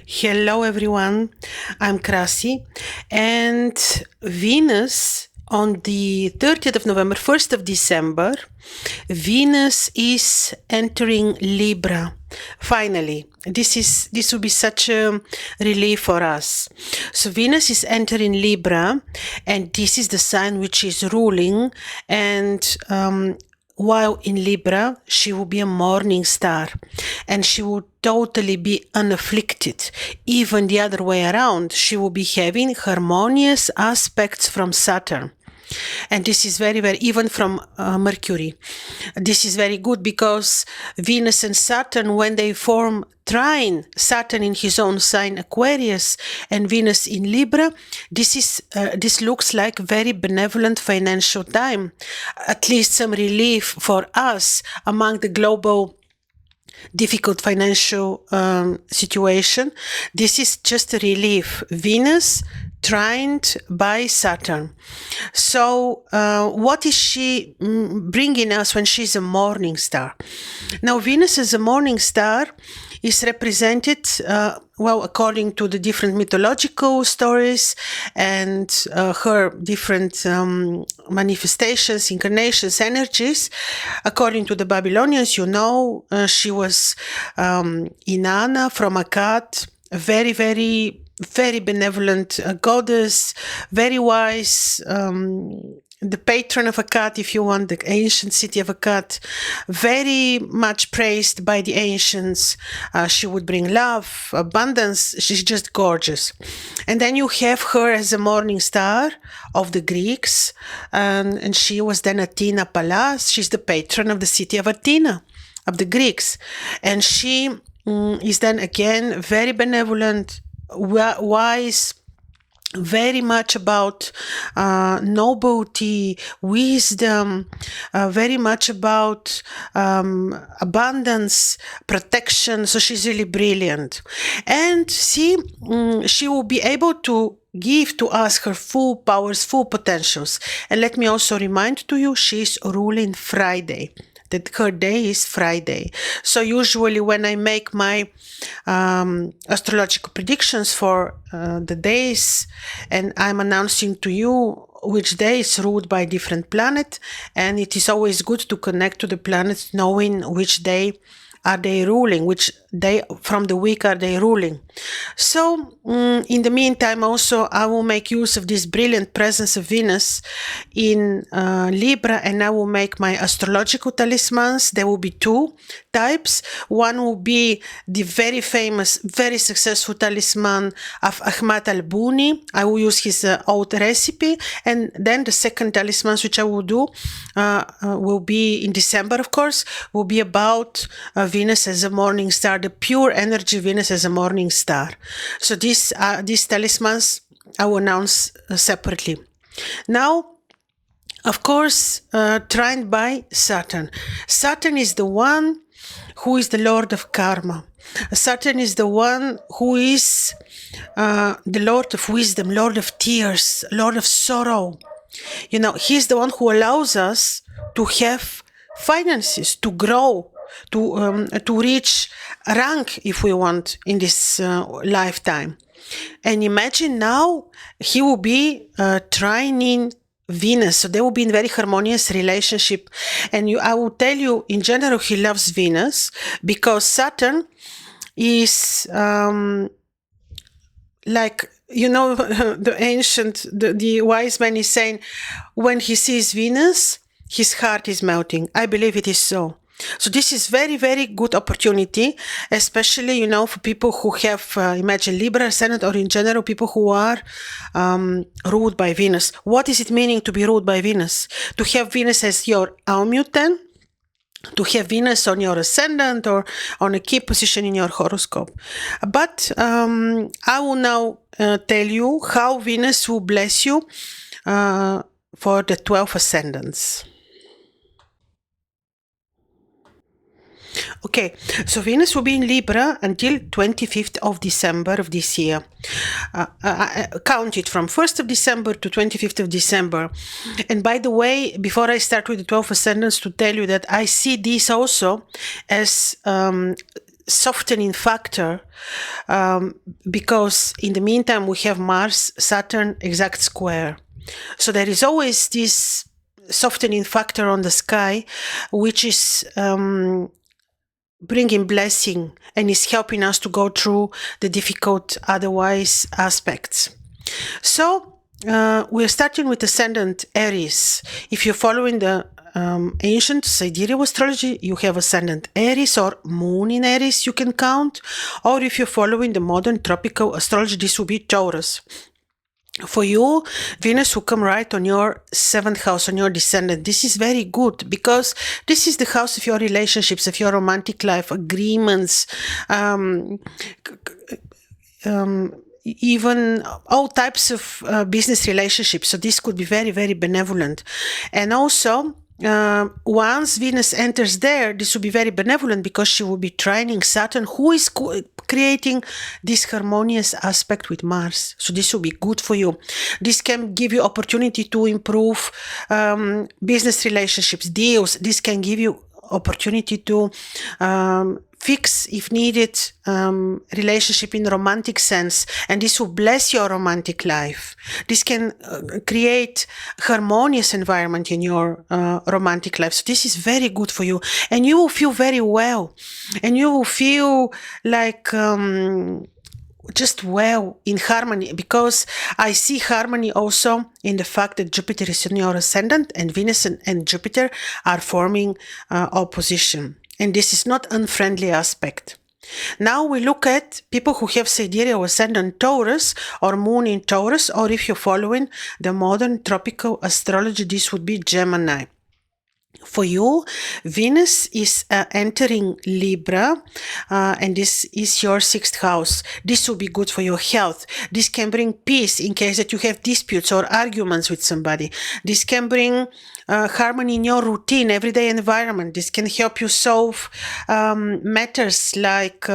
Hello everyone, I'm Krasi, and Venus on the 30th of November, 1st of December, Venus is entering Libra. Finally, this will be such a relief for us. So Venus is entering Libra, and this is the sign which is ruling, and while in Libra, she will be a morning star and she will totally be unafflicted. Even the other way around, she will be having harmonious aspects from Saturn. And this is very, very, even from Mercury. This is very good because Venus and Saturn, when they form trine, Saturn in his own sign Aquarius and Venus in Libra, this looks like very benevolent financial time. At least some relief for us among the global difficult financial situation. This is just a relief. Venus trined by Saturn. So what is she bringing us when she's a morning star? Now Venus as a morning star is represented, according to the different mythological stories and her different manifestations, incarnations, energies. According to the Babylonians, she was Inanna from Akkad, a very, very, very benevolent goddess, very wise, the patron of Akkad, if you want, the ancient city of Akkad, very much praised by the ancients. She would bring love, abundance. She's just gorgeous. And then you have her as a morning star of the Greeks, and she was then Athena Pallas. She's the patron of the city of Athena, of the Greeks. And she is then again very benevolent, wise, very much about nobility, wisdom, very much about abundance, protection. So she's really brilliant. And she will be able to give to us her full powers, full potentials. And let me also remind to you, she's ruling Friday. That her day is Friday. So usually when I make my astrological predictions for the days, and I'm announcing to you which day is ruled by different planet, and it is always good to connect to the planets, knowing which day are they ruling, which day from the week are they ruling. So in the meantime, also I will make use of this brilliant presence of Venus in Libra, and I will make my astrological talismans. There will be two types. One will be the very famous, very successful talisman of Ahmad al-Buni. I will use his old recipe, and then the second talismans which I will do will be in December, of course, will be about Venus as a morning star, the pure energy Venus as a morning star. So these talismans I will announce separately. Now, of course, trined by Saturn. Saturn is the one who is the Lord of Karma. Saturn is the one who is the Lord of wisdom, Lord of tears, Lord of sorrow. He's the one who allows us to have finances, to grow, to reach rank, if we want, in this lifetime. And imagine now he will be trining Venus, so they will be in very harmonious relationship. And I will tell you, in general, he loves Venus because Saturn is the ancient, the wise man is saying, when he sees Venus, his heart is melting. I believe it is so. So this is very, very good opportunity, especially, for people who have, imagine Libra, Ascendant, or in general, people who are ruled by Venus. What is it meaning to be ruled by Venus? To have Venus as your Amulet, to have Venus on your Ascendant or on a key position in your horoscope. But I will now tell you how Venus will bless you for the 12 Ascendants. Okay, so Venus will be in Libra until 25th of December of this year. Count it from 1st of December to 25th of December. And by the way, before I start with the 12 Ascendants, to tell you that I see this also as softening factor, because in the meantime we have Mars, Saturn exact square. So there is always this softening factor on the sky, which is bringing blessing and is helping us to go through the difficult otherwise aspects. So we're starting with Ascendant Aries. If you're following the ancient sidereal astrology, you have Ascendant Aries or Moon in Aries, you can count. Or if you're following the modern tropical astrology, this will be Taurus. For you, Venus will come right on your 7th house, on your descendant. This is very good because this is the house of your relationships, of your romantic life, agreements, even all types of business relationships. So this could be very, very benevolent. And also, once Venus enters there, this will be very benevolent because she will be trining Saturn, who is creating this harmonious aspect with Mars. So this will be good for you. This can give you opportunity to improve business relationships, deals. This can give you opportunity to fix, if needed, relationship in romantic sense, and this will bless your romantic life. This can create harmonious environment in your romantic life. So this is very good for you, and you will feel very well, and you will feel like just well in harmony, because I see harmony also in the fact that Jupiter is in your ascendant and Venus and Jupiter are forming opposition. And this is not unfriendly aspect. Now we look at people who have sidereal ascendant Taurus or Moon in Taurus, or if you're following the modern tropical astrology, this would be Gemini. For you, Venus is entering Libra, and this is your 6th house. This will be good for your health. This can bring peace in case that you have disputes or arguments with somebody. This can bring harmony in your routine, everyday environment. This can help you solve matters like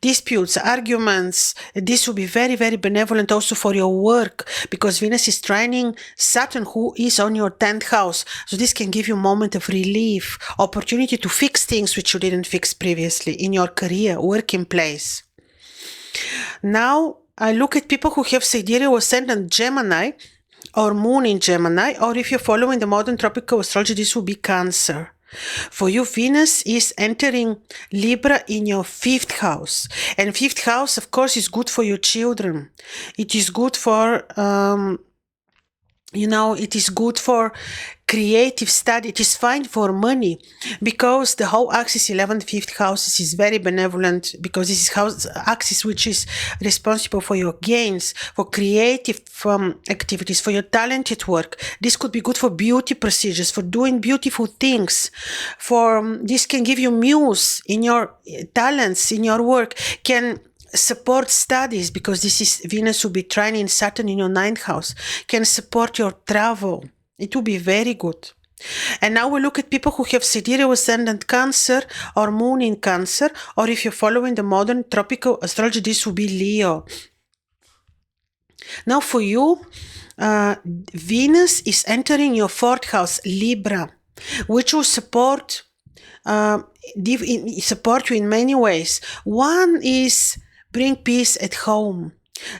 disputes, arguments. This will be very, very benevolent also for your work, because Venus is trining Saturn, who is on your 10th house. So this can give you a moment of relief, opportunity to fix things which you didn't fix previously in your career, working place. Now I look at people who have sidereal ascendant Gemini or Moon in Gemini, or if you're following the modern tropical astrology, this will be Cancer. For you, Venus is entering Libra in your 5th house. And 5th house, of course, is good for your children. It is good for, it is good for creative study. It is fine for money, because the whole axis 11th, 5th houses is very benevolent, because this is house axis which is responsible for your gains, for creative activities, for your talented work. This could be good for beauty procedures, for doing beautiful things. For this can give you muse in your talents, in your work, can support studies, because this is Venus will be trining Saturn in your 9th house, can support your travel. It will be very good. And now we look at people who have sidereal ascendant Cancer or Moon in Cancer, or if you're following the modern tropical astrology, this will be Leo. Now for you, Venus is entering your 4th house, Libra, which will support you in many ways. One is bring peace at home,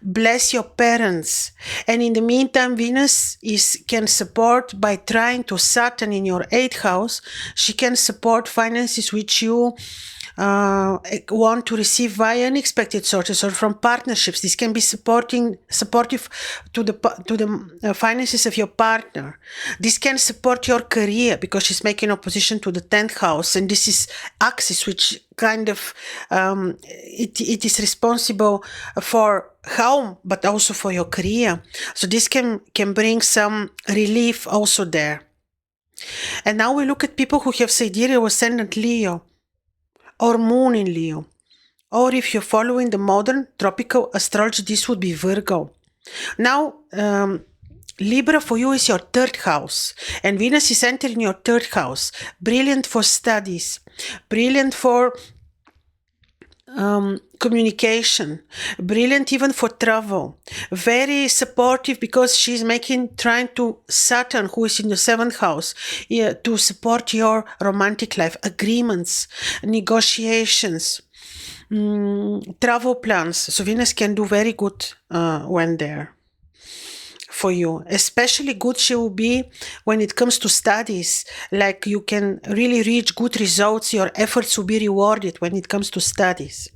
bless your parents, and in the meantime Venus can support by trying to Saturn in your 8th house. She can support finances which you want to receive via unexpected sources or from partnerships. This can be supportive to the finances of your partner. This can support your career, because she's making opposition to the 10th house, and this is axis which kind of it is responsible for home but also for your career. So this can bring some relief also there. And now we look at people who have sidereal ascendant Leo or Moon in Leo, or if you're following the modern tropical astrology, this would be Virgo. Now Libra for you is your 3rd house, and Venus is entering your 3rd house. Brilliant for studies, brilliant for communication, brilliant even for travel, very supportive, because she's trying to Saturn, who is in the 7th house, to support your romantic life, agreements, negotiations. travel plans. So Venus can do very good when there for you. Especially good she will be when it comes to studies. Like you can really reach good results. Your efforts will be rewarded when it comes to studies.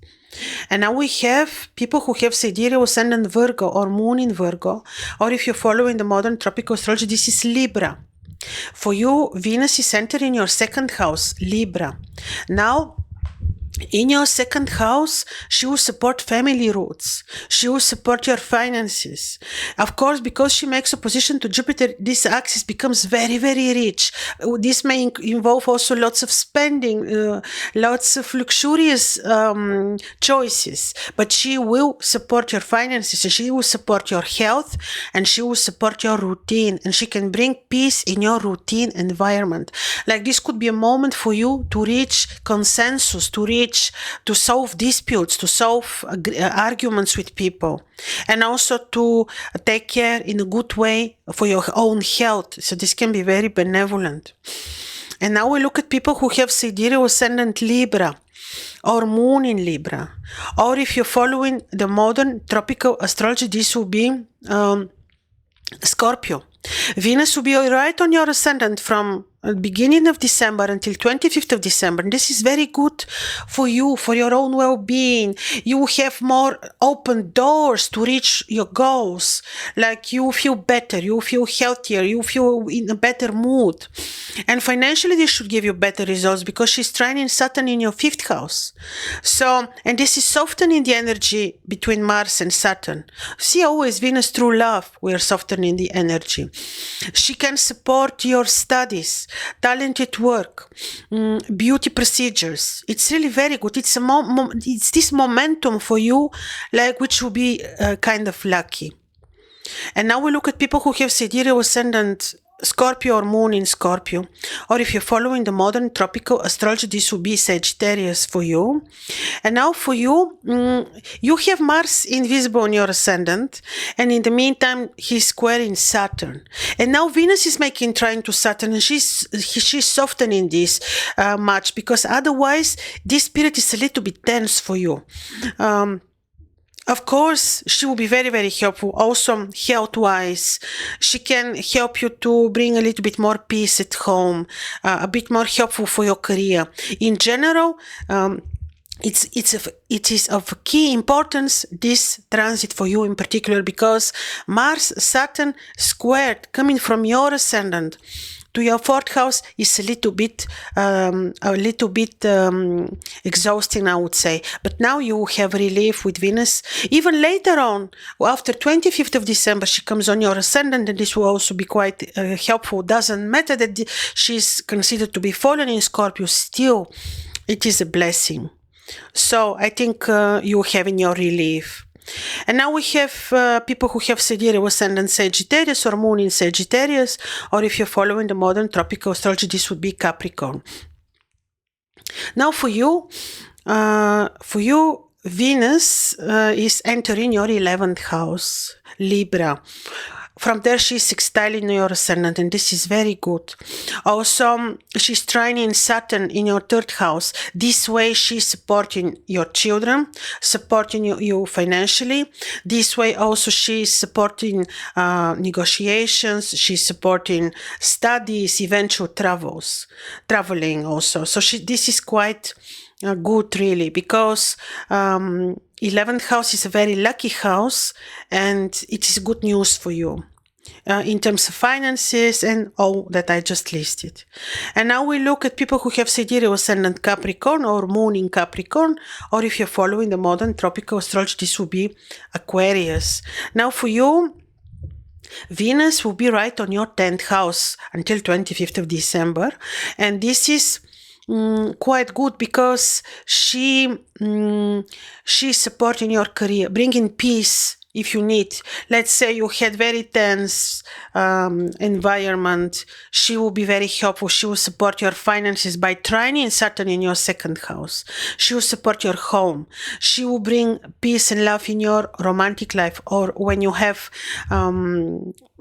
And now we have people who have sidereal ascendant Virgo or moon in Virgo, or if you're following the modern tropical astrology, this is Libra. For you, Venus is entering in your second house, Libra. Now, in your second house, she will support family roots. She will support your finances. Of course, because she makes opposition to Jupiter, this axis becomes very, very rich. This may involve also lots of spending, lots of luxurious choices. But she will support your finances, and she will support your health, and she will support your routine, and she can bring peace in your routine environment. Like this could be a moment for you to reach consensus, to solve disputes, to solve arguments with people, and also to take care in a good way for your own health. So this can be very benevolent. And now we look at people who have sidereal ascendant Libra or moon in Libra, or if you're following the modern tropical astrology, this will be Scorpio. Venus will be right on your ascendant from beginning of December until 25th of December. And this is very good for you, for your own well-being. You will have more open doors to reach your goals. Like you feel better, you feel healthier, you feel in a better mood. And financially, this should give you better results because she's trining Saturn in your 5th house. So, and this is softening the energy between Mars and Saturn. See, always Venus through love, we are softening the energy. She can support your studies, talented work, beauty procedures. It's really very good. It's it's this momentum for you, like which will be kind of lucky. And now we look at people who have sidereal ascendant Scorpio or moon in Scorpio, or if you're following the modern tropical astrology, this will be Sagittarius for you. And now for you, you have Mars invisible in your ascendant, and in the meantime, he's squaring Saturn. And now Venus is making trine to Saturn, and she's softening this much, because otherwise, this period is a little bit tense for you. Of course, she will be very, very helpful. Also, health-wise, she can help you to bring a little bit more peace at home, a bit more helpful for your career. In general, it is of key importance, this transit for you in particular, because Mars-Saturn squared coming from your ascendant to your 4th house is a little bit exhausting, I would say. But now you have relief with Venus. Even later on, after 25th of December, she comes on your ascendant, and this will also be quite helpful. Doesn't matter that she's considered to be fallen in Scorpio, still, it is a blessing. So I think you're having your relief. And now we have people who have sidereal ascendant Sagittarius or moon in Sagittarius, or if you're following the modern tropical astrology, this would be Capricorn. Now for you, Venus is entering your 11th house, Libra. From there, she's sextiling your ascendant, and this is very good. Also, she's trining Saturn in your 3rd house. This way, she's supporting your children, supporting you financially. This way, also, she's supporting negotiations. She's supporting studies, eventual traveling also. So this is quite good, really, because 11th house is a very lucky house, and it is good news for you in terms of finances and all that I just listed. And now we look at people who have sidereal ascendant Capricorn or moon in Capricorn, or if you're following the modern tropical astrology, this will be Aquarius. Now for you, Venus will be right on your 10th house until 25th of December, and this is quite good because she's supporting your career, bringing peace if you need. Let's say you had very tense environment, she will be very helpful. She will support your finances by trining Saturn in your 2nd house. She will support your home. She will bring peace and love in your romantic life, or when you have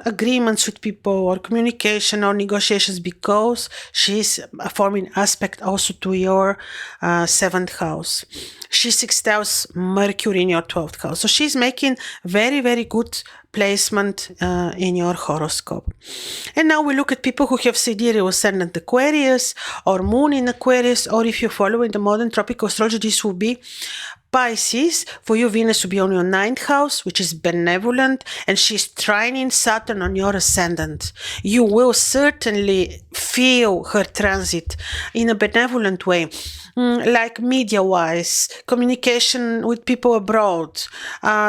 agreements with people or communication or negotiations, because she's forming aspect also to your 7th house. She sextiles Mercury in your 12th house. So she's making very, very good placement in your horoscope. And now we look at people who have sidereal ascendant Aquarius or moon in Aquarius, or if you're following the modern tropical astrology, this will be Pisces. For you, Venus will be on your 9th house, which is benevolent, and she's trining Saturn on your ascendant. You will certainly feel her transit in a benevolent way. Like media-wise, communication with people abroad,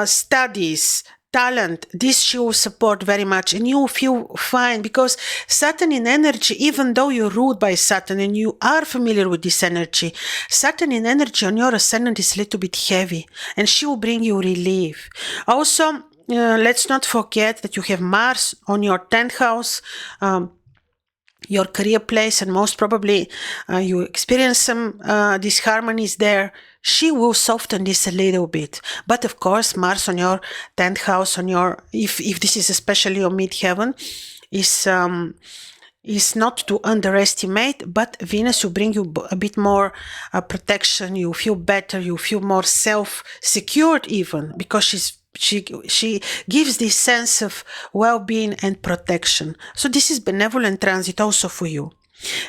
studies, talent, this she will support very much, and you will feel fine, because Saturn in energy, even though you're ruled by Saturn and you are familiar with this energy, Saturn in energy on your ascendant is a little bit heavy, and she will bring you relief. Also, let's not forget that you have Mars on your 10th house, your career place, and most probably you experience some disharmonies there. She will soften this a little bit. But of course, Mars on your 10th house, on your, if this is especially your midheaven, is not to underestimate, but Venus will bring you a bit more protection. You feel better, you feel more self-secured even, because she gives this sense of well-being and protection. So this is benevolent transit also for you.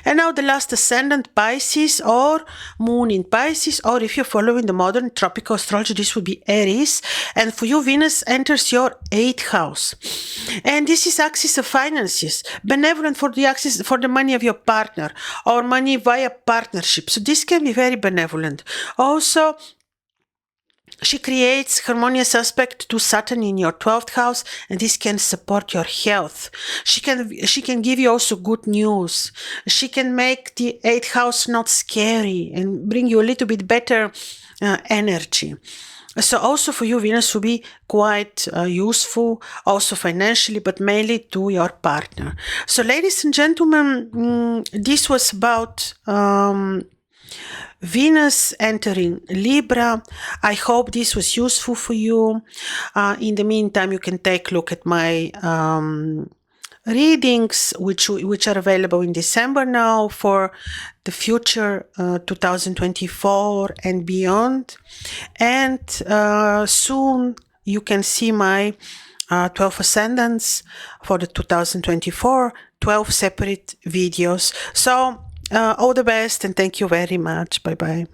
And now the last ascendant, Pisces, or moon in Pisces, or if you're following the modern tropical astrology, this would be Aries. And for you, Venus enters your 8th house. And this is axis of finances, benevolent for the axis, for the money of your partner, or money via partnership. So this can be very benevolent. Also, she creates harmonious aspect to Saturn in your 12th house, and this can support your health. She can give you also good news. She can make the 8th house not scary and bring you a little bit better energy. So also for you, Venus will be quite useful, also financially, but mainly to your partner. So ladies and gentlemen, this was about Venus entering Libra. I hope this was useful for you. In the meantime, you can take a look at my readings, which are available in December now for the future 2024 and beyond. And soon you can see my 12 ascendants for the 2024, 12 separate videos. So all the best, and thank you very much. Bye bye.